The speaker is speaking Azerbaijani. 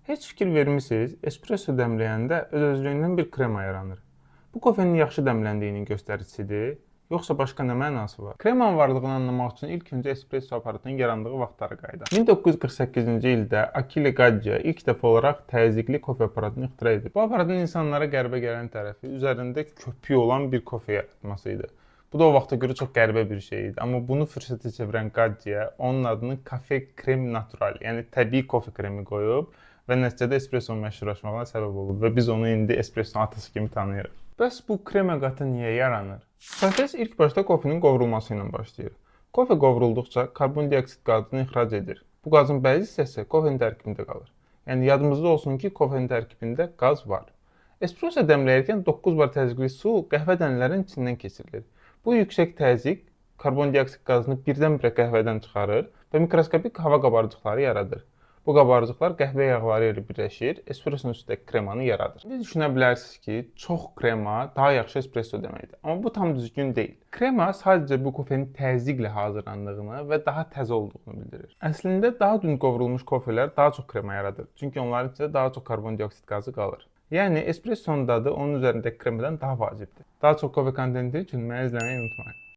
Heç fikir vermisiniz, espresso dəmləyəndə öz-özlüyündən bir krema yaranır. Bu kofenin yaxşı dəmləndiyinin göstəricisidir, yoxsa başqa nə mənası var? Kremanın varlığını anlamaq üçün ilk öncə espresso aparatının yarandığı vaxtlara qayıdaq. 1948-ci ildə Achille Gaggia ilk dəfə olaraq təzyiqli kofe aparatını ixtira edib. Bu aparatın insanlara qəribə gələn tərəfi üzərində köpüyü olan bir kofe yaratması idi. Bu da o vaxta görə çox qəribə bir şey idi. Amma bunu fürsətə çevirən Gaggia onun adını Cafe Creme Natural, yəni təbii kofe kremi qoyub və nəticədə espressonun məşhurlaşmağına səbəb olub və biz onu indi espressonun atası kimi tanıyırıq. Bəs bu krema qatı niyə yaranır? Proses ilk başda kofenin qovrulması ilə başlayır. Kofe qovrulduqca karbondioksid qazını ixrac edir. Bu qazın bəzi hissəsi kofenin tərkibində qalır. Yəni yadımızda olsun ki, kofenin tərkibində qaz var. Espresso dəmləyərkən 9 bar təzyiqli su qəhvə dənələrinin içindən keçirilir. Bu yüksək təzyiq karbondioksid qazını birdən-birə qəhvədən çıxarır və mikroskopik hava qabarcıqları yaradır. Bu qabarcıqlar qəhvə yağları ilə birləşir, espressonun üstündəki kremanı yaradır. Siz düşünə bilərsiniz ki, çox krema daha yaxşı espresso deməkdir. Amma bu tam düzgün deyil. Krema sadəcə bu kofenin təzyiqlə hazırlandığını və daha təzə olduğunu bildirir. Əslində daha dün qovrulmuş kofelər daha çox krema yaradır. Çünki onların içində daha çox karbondioksid qazı qalır. Yəni espressonun dadı onun üzərindəki kremadan daha vacibdir. Daha çox kofe kontenti üçün məni izləməyi unutmayın.